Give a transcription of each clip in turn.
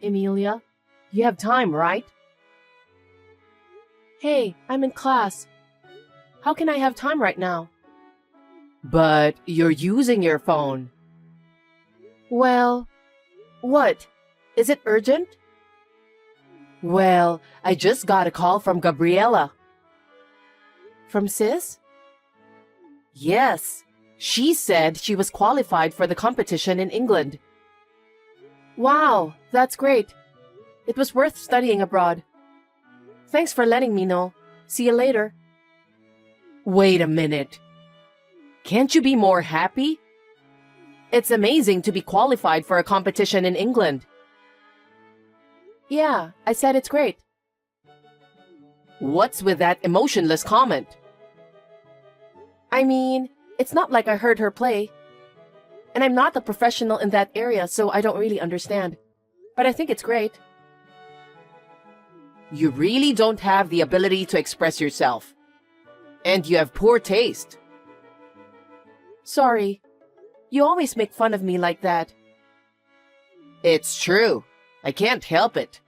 Emilia, you have time, right? Hey, I'm in class. How can I have time right now? But you're using your phone. Well, what? Is it urgent? Well, I just got a call from Gabriella. From Sis? Yes. She said she was qualified for the competition in England. Wow, that's great. It was worth studying abroad. Thanks for letting me know. See you later. Wait a minute. Can't you be more happy? It's amazing to be qualified for a competition in England. Yeah, I said it's great. What's with that emotionless comment? I mean, it's not like I heard her play. And I'm not a professional in that area, so I don't really understand. But I think it's great. You really don't have the ability to express yourself. And you have poor taste. Sorry. You always make fun of me like that. It's true. I can't help it.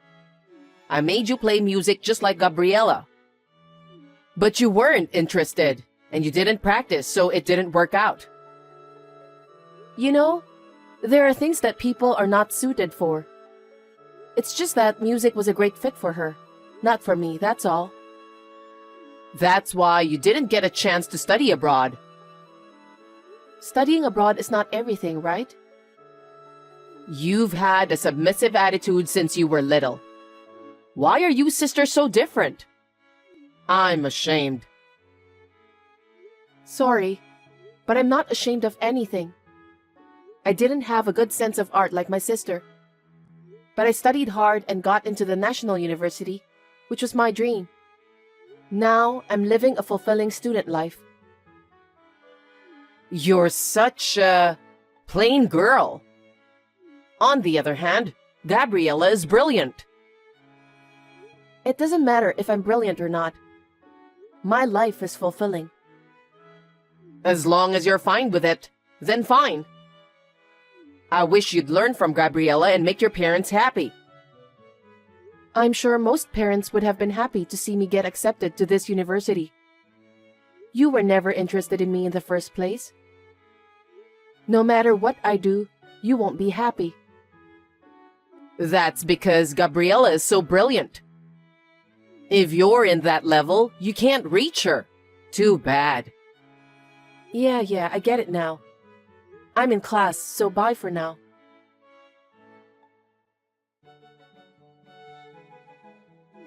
I made you play music just like Gabriella. But you weren't interested, and you didn't practice, so it didn't work out. You know, there are things that people are not suited for. It's just that music was a great fit for her. Not for me, that's all. That's why you didn't get a chance to study abroad. Studying abroad is not everything, right? You've had a submissive attitude since you were little. Why are you sisters so different? I'm ashamed. Sorry, but I'm not ashamed of anything. I didn't have a good sense of art like my sister. But I studied hard and got into the National University, which was my dream. Now I'm living a fulfilling student life. You're such a plain girl. On the other hand, Gabriella is brilliant. It doesn't matter if I'm brilliant or not. My life is fulfilling. As long as you're fine with it, then fine. I wish you'd learn from Gabriella and make your parents happy. I'm sure most parents would have been happy to see me get accepted to this university. You were never interested in me in the first place. No matter what I do, you won't be happy. That's because Gabriella is so brilliant. If you're in that level, you can't reach her. Too bad. Yeah, I get it now. I'm in class, so bye for now.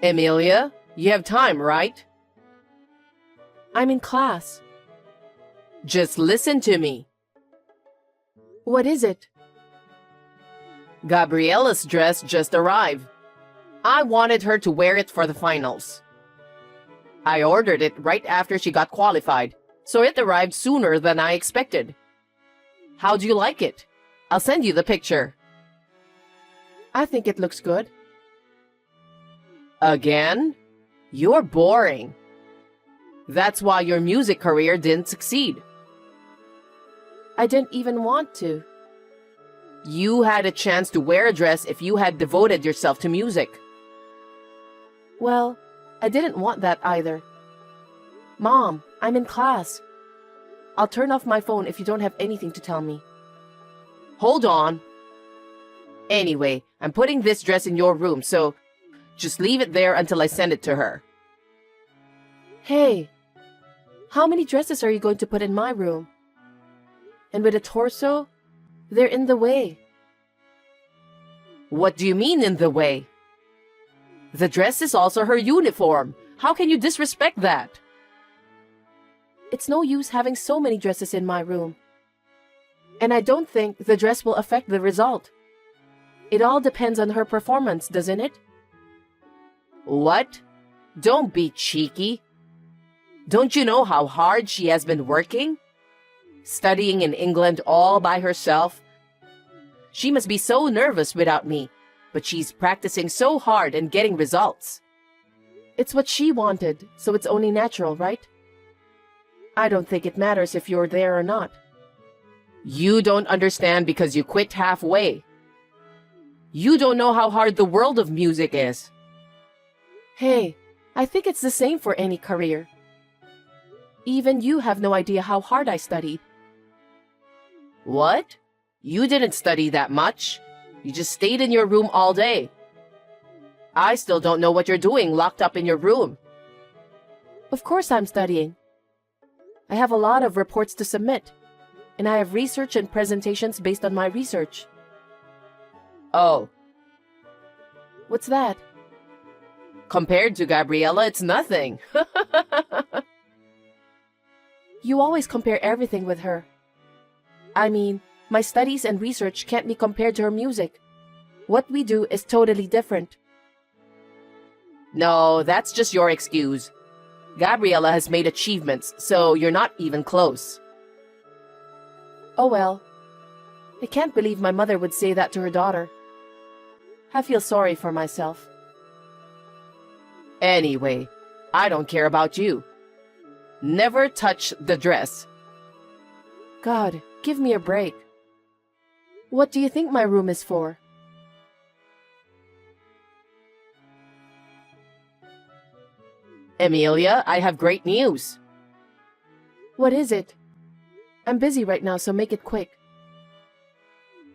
Emilia, you have time, right? I'm in class. Just listen to me. What is it? Gabriella's dress just arrived. I wanted her to wear it for the finals. I ordered it right after she got qualified, so it arrived sooner than I expected. How do you like it? I'll send you the picture. I think it looks good. Again? You're boring. That's why your music career didn't succeed. I didn't even want to. You had a chance to wear a dress if you had devoted yourself to music. Well, I didn't want that either. Mom, I'm in class. I'll turn off my phone if you don't have anything to tell me. Hold on. Anyway, I'm putting this dress in your room, so just leave it there until I send it to her. Hey, how many dresses are you going to put in my room? And with a torso, they're in the way. What do you mean in the way? The dress is also her uniform. How can you disrespect that? It's no use having so many dresses in my room. And I don't think the dress will affect the result. It all depends on her performance, doesn't it? What? Don't be cheeky. Don't you know how hard she has been working? Studying in England all by herself. She must be so nervous without me, but she's practicing so hard and getting results. It's what she wanted, so it's only natural, right? I don't think it matters if you're there or not. You don't understand because you quit halfway. You don't know how hard the world of music is. Hey, I think it's the same for any career. Even you have no idea how hard I studied. What? You didn't study that much. You just stayed in your room all day. I still don't know what you're doing locked up in your room. Of course I'm studying. I have a lot of reports to submit, and I have research and presentations based on my research. Oh. What's that? Compared to Gabriella, it's nothing. You always compare everything with her. I mean, my studies and research can't be compared to her music. What we do is totally different. No, that's just your excuse. Gabriella has made achievements, so you're not even close. Oh well. I can't believe my mother would say that to her daughter. I feel sorry for myself. Anyway, I don't care about you. Never touch the dress. God, give me a break. What do you think my room is for? Emilia, I have great news. What is it? I'm busy right now, so make it quick.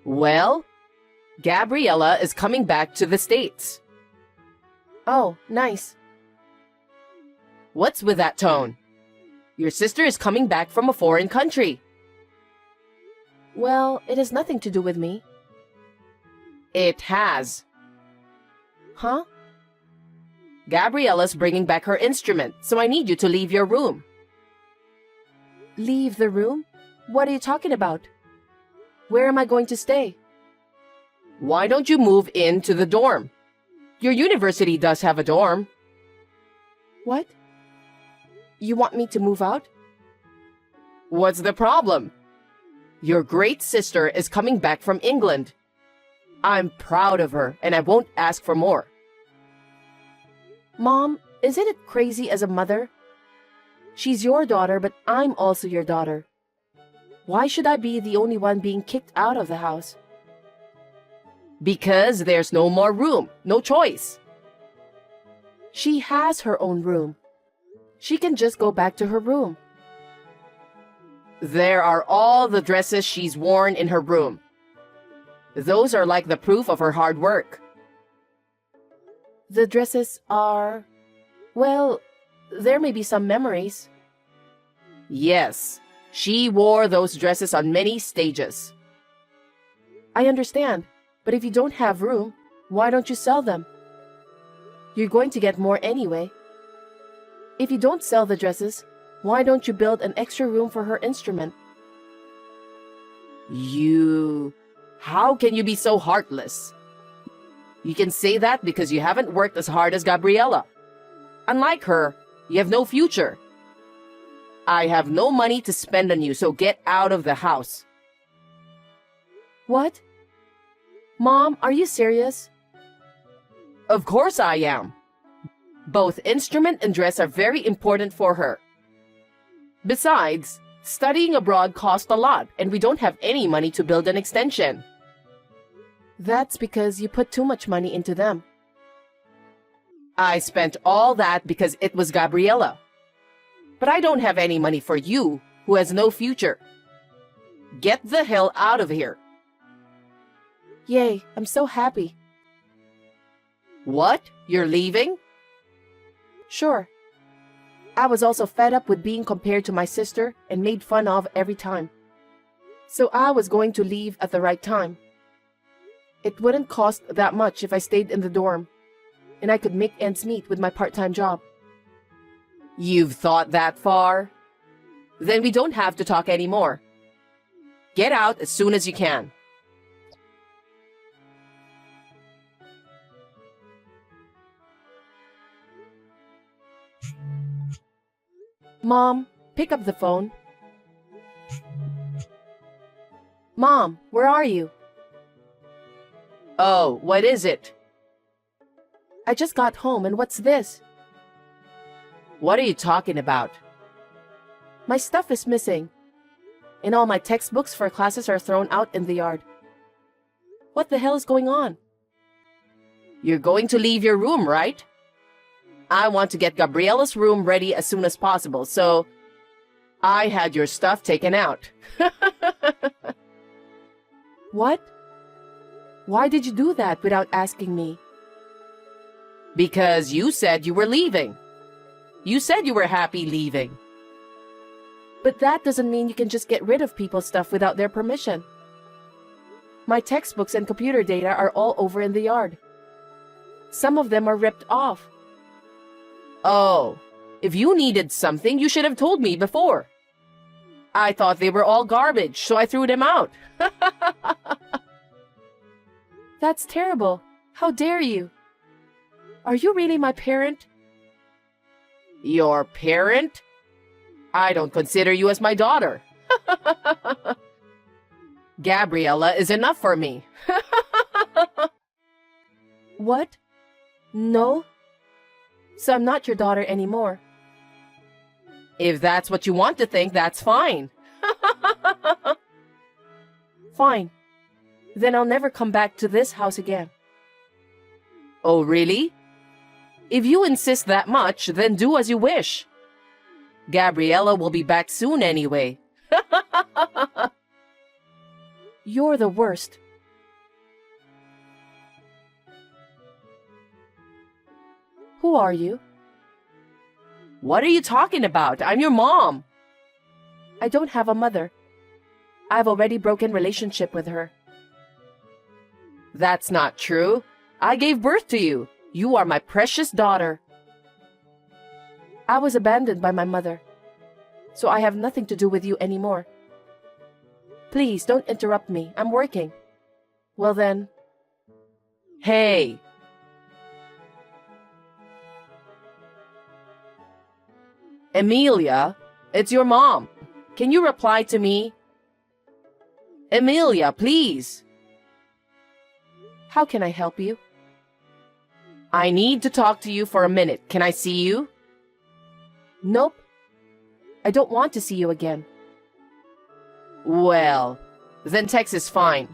Well, Gabriella is coming back to the States. Oh, nice. What's with that tone? Your sister is coming back from a foreign country. Well, it has nothing to do with me. It has. Huh? Gabriella's bringing back her instrument, so I need you to leave your room. Leave the room? What are you talking about? Where am I going to stay? Why don't you move into the dorm? Your university does have a dorm. What? You want me to move out? What's the problem? Your great sister is coming back from England. I'm proud of her, and I won't ask for more. Mom, isn't it crazy as a mother? She's your daughter, but I'm also your daughter. Why should I be the only one being kicked out of the house? Because there's no more room, no choice. She has her own room. She can just go back to her room. There are all the dresses she's worn in her room. Those are like the proof of her hard work. The dresses are... well, there may be some memories. Yes, she wore those dresses on many stages. I understand, but if you don't have room, why don't you sell them? You're going to get more anyway. If you don't sell the dresses, why don't you build an extra room for her instrument? How can you be so heartless? You can say that because you haven't worked as hard as Gabriella. Unlike her, you have no future. I have no money to spend on you, so get out of the house. What? Mom, are you serious? Of course I am. Both instrument and dress are very important for her. Besides, studying abroad costs a lot, and we don't have any money to build an extension. That's because you put too much money into them. I spent all that because it was Gabriella. But I don't have any money for you, who has no future. Get the hell out of here. Yay, I'm so happy. What? You're leaving? Sure. I was also fed up with being compared to my sister and made fun of every time. So I was going to leave at the right time. It wouldn't cost that much if I stayed in the dorm, and I could make ends meet with my part-time job. You've thought that far? Then we don't have to talk anymore. Get out as soon as you can. Mom, pick up the phone. Mom, where are you? Oh, what is it? I just got home, and what's this? What are you talking about? My stuff is missing, and all my textbooks for classes are thrown out in the yard. What the hell is going on? You're going to leave your room, right? I want to get Gabriella's room ready as soon as possible, so I had your stuff taken out. What? Why did you do that without asking me? Because you said you were leaving. You said you were happy leaving. But that doesn't mean you can just get rid of people's stuff without their permission. My textbooks and computer data are all over in the yard. Some of them are ripped off. Oh, if you needed something, you should have told me before. I thought they were all garbage, so I threw them out. That's terrible. How dare you? Are you really my parent? Your parent? I don't consider you as my daughter. Gabriella is enough for me. What? No? So I'm not your daughter anymore. If that's what you want to think, that's fine. Fine. Then I'll never come back to this house again. Oh, really? If you insist that much, then do as you wish. Gabriella will be back soon anyway. You're the worst. Who are you? What are you talking about? I'm your mom. I don't have a mother. I've already broken relationship with her. That's not true. I gave birth to you. You are my precious daughter. I was abandoned by my mother, so I have nothing to do with you anymore. Please don't interrupt me. I'm working. Well then. Hey. Emilia, it's your mom. Can you reply to me? Emilia, please. How can I help you? I need to talk to you for a minute. Can I see you? Nope. I don't want to see you again. Well, then text is fine.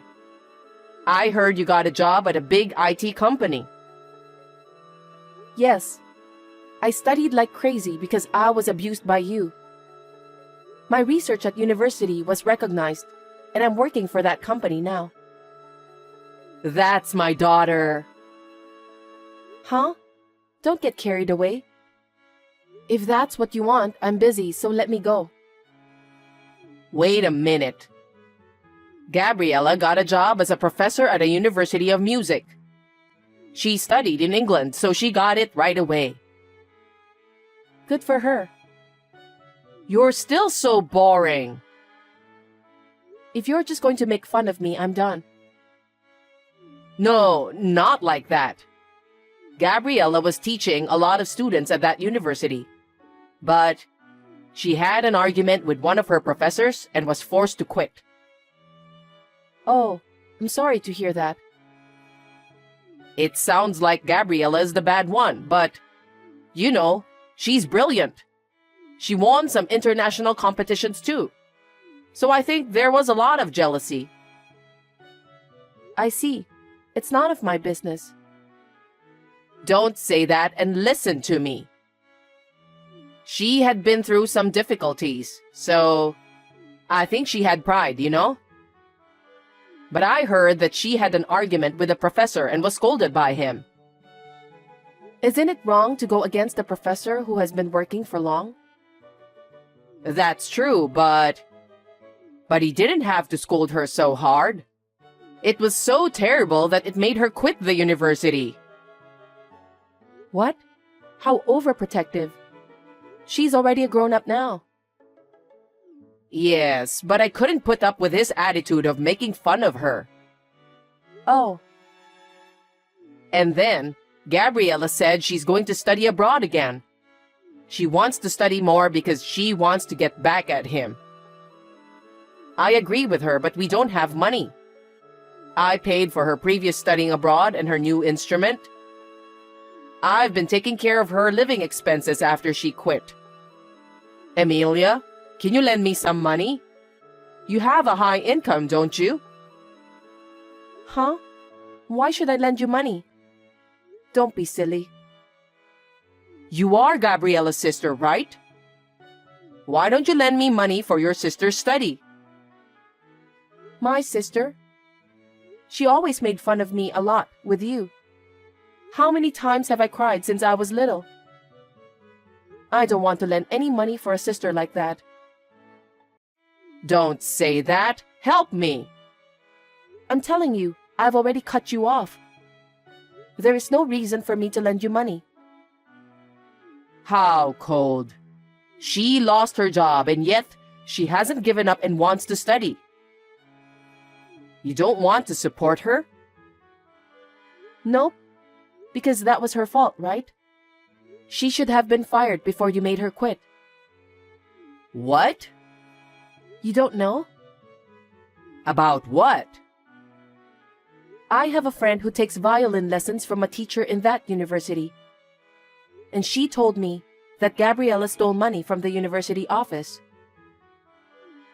I heard you got a job at a big IT company. Yes. I studied like crazy because I was abused by you. My research at university was recognized, and I'm working for that company now. That's my daughter. Huh? Don't get carried away. If that's what you want, I'm busy, so let me go. Wait a minute. Gabriella got a job as a professor at a university of music. She studied in England, so she got it right away. Good for her. You're still so boring. If you're just going to make fun of me, I'm done. No, not like that. Gabriella was teaching a lot of students at that university. But she had an argument with one of her professors and was forced to quit. Oh, I'm sorry to hear that. It sounds like Gabriella is the bad one, but, you know, she's brilliant. She won some international competitions too. So I think there was a lot of jealousy. I see. It's none of my business. Don't say that and listen to me. She had been through some difficulties, so I think she had pride, you know? But I heard that she had an argument with a professor and was scolded by him. Isn't it wrong to go against a professor who has been working for long? That's true, but he didn't have to scold her so hard. It was so terrible that it made her quit the university. What? How overprotective. She's already a grown-up now. Yes, but I couldn't put up with his attitude of making fun of her. Oh. And then, Gabriella said she's going to study abroad again. She wants to study more because she wants to get back at him. I agree with her, but we don't have money. I paid for her previous studying abroad and her new instrument. I've been taking care of her living expenses after she quit. Emilia, can you lend me some money? You have a high income, don't you? Huh? Why should I lend you money? Don't be silly. You are Gabriella's sister, right? Why don't you lend me money for your sister's study? My sister? She always made fun of me a lot with you. How many times have I cried since I was little? I don't want to lend any money for a sister like that. Don't say that. Help me. I'm telling you, I've already cut you off. There is no reason for me to lend you money. How cold. She lost her job and yet she hasn't given up and wants to study. You don't want to support her? No, because that was her fault, right? She should have been fired before you made her quit. What? You don't know? About what? I have a friend who takes violin lessons from a teacher in that university. And she told me that Gabriella stole money from the university office.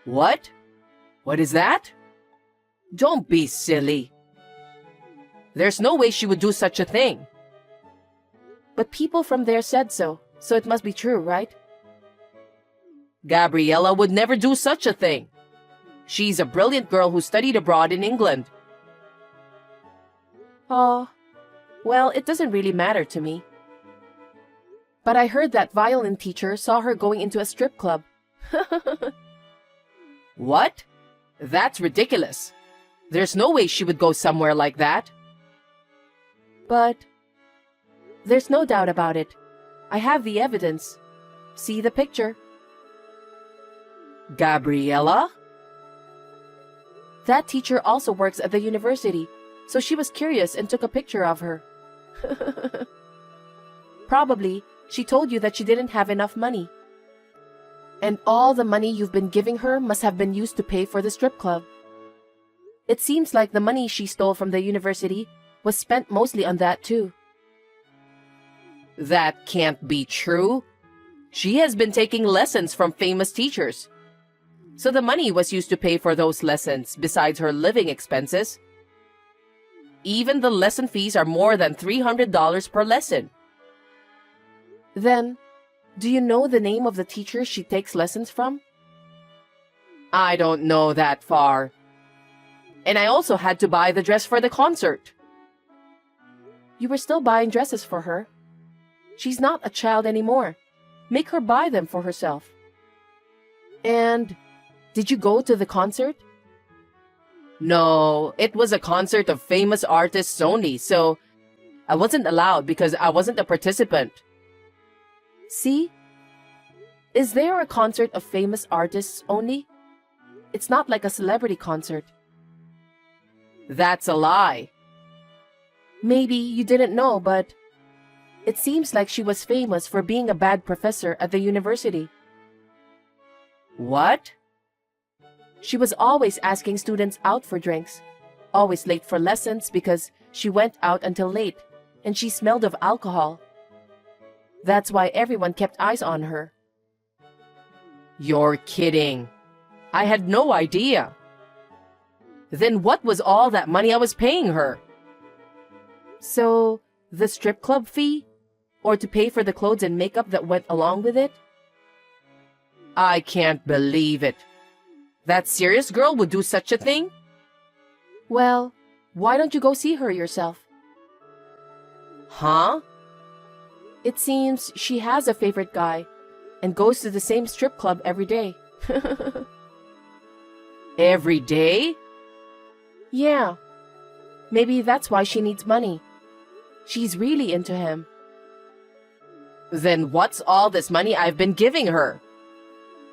What? What is that? Don't be silly. There's no way she would do such a thing. But people from there said so it must be true, right? Gabriella would never do such a thing. She's a brilliant girl who studied abroad in England. Oh, well, it doesn't really matter to me. But I heard that violin teacher saw her going into a strip club. What? That's ridiculous. There's no way she would go somewhere like that. But there's no doubt about it. I have the evidence. See the picture. Gabriella? That teacher also works at the university, so she was curious and took a picture of her. Probably, she told you that she didn't have enough money. And all the money you've been giving her must have been used to pay for the strip club. It seems like the money she stole from the university was spent mostly on that too. That can't be true. She has been taking lessons from famous teachers. So the money was used to pay for those lessons besides her living expenses. Even the lesson fees are more than $300 per lesson. Then, do you know the name of the teacher she takes lessons from? I don't know that far. And I also had to buy the dress for the concert. You were still buying dresses for her. She's not a child anymore. Make her buy them for herself. And did you go to the concert? No, it was a concert of famous artists only, so I wasn't allowed because I wasn't a participant. See? Is there a concert of famous artists only? It's not like a celebrity concert. That's a lie. Maybe you didn't know, but it seems like she was famous for being a bad professor at the university. What? She was always asking students out for drinks, always late for lessons because she went out until late, and she smelled of alcohol. That's why everyone kept eyes on her. You're kidding. I had no idea. Then what was all that money I was paying her? So, the strip club fee? Or to pay for the clothes and makeup that went along with it? I can't believe it. That serious girl would do such a thing? Well, why don't you go see her yourself? Huh? It seems she has a favorite guy and goes to the same strip club every day. Every day? Yeah. Maybe that's why she needs money. She's really into him. Then what's all this money I've been giving her?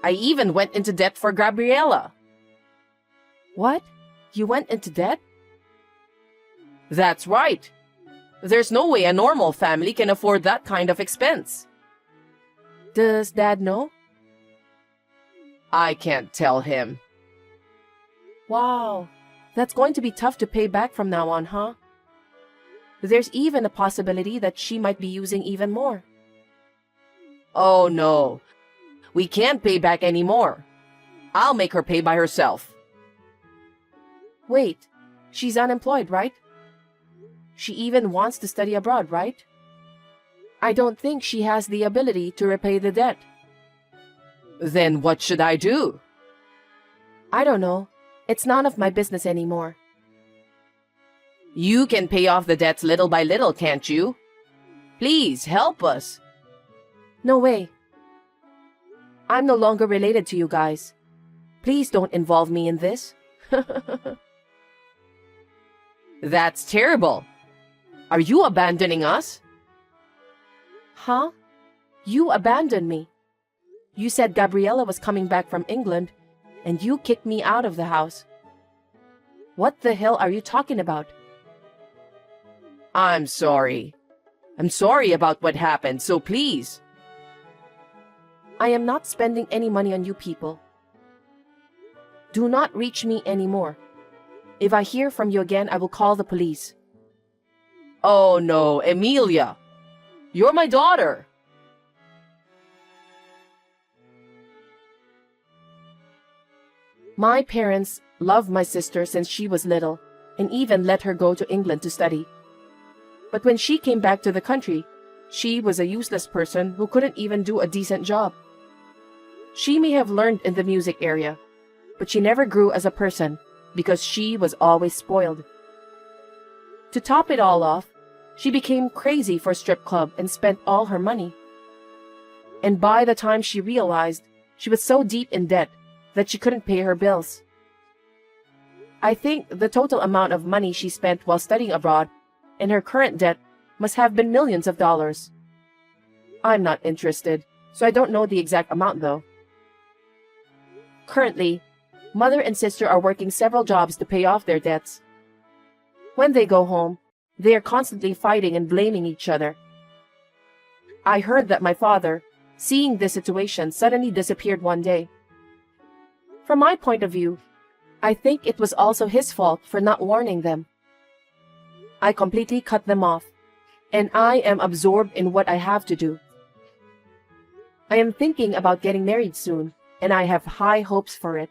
I even went into debt for Gabriella. What? You went into debt? That's right. There's no way a normal family can afford that kind of expense. Does Dad know? I can't tell him. Wow, that's going to be tough to pay back from now on, huh? There's even a possibility that she might be using even more. Oh no. We can't pay back anymore. I'll make her pay by herself. Wait, she's unemployed, right? She even wants to study abroad, right? I don't think she has the ability to repay the debt. Then what should I do? I don't know. It's none of my business anymore. You can pay off the debts little by little, can't you? Please help us. No way. I'm no longer related to you guys. Please don't involve me in this. That's terrible. Are you abandoning us? Huh? You abandoned me. You said Gabriella was coming back from England, and you kicked me out of the house. What the hell are you talking about? I'm sorry. I'm sorry about what happened, so please. I am not spending any money on you people. Do not reach me anymore. If I hear from you again, I will call the police. Oh no, Emilia. You're my daughter. My parents loved my sister since she was little and even let her go to England to study. But when she came back to the country, she was a useless person who couldn't even do a decent job. She may have learned in the music area, but she never grew as a person because she was always spoiled. To top it all off, she became crazy for strip club and spent all her money. And by the time she realized, she was so deep in debt that she couldn't pay her bills. I think the total amount of money she spent while studying abroad and her current debt must have been millions of dollars. I'm not interested, so I don't know the exact amount though. Currently, mother and sister are working several jobs to pay off their debts. When they go home, they are constantly fighting and blaming each other. I heard that my father, seeing this situation, suddenly disappeared one day. From my point of view, I think it was also his fault for not warning them. I completely cut them off, and I am absorbed in what I have to do. I am thinking about getting married soon, and I have high hopes for it.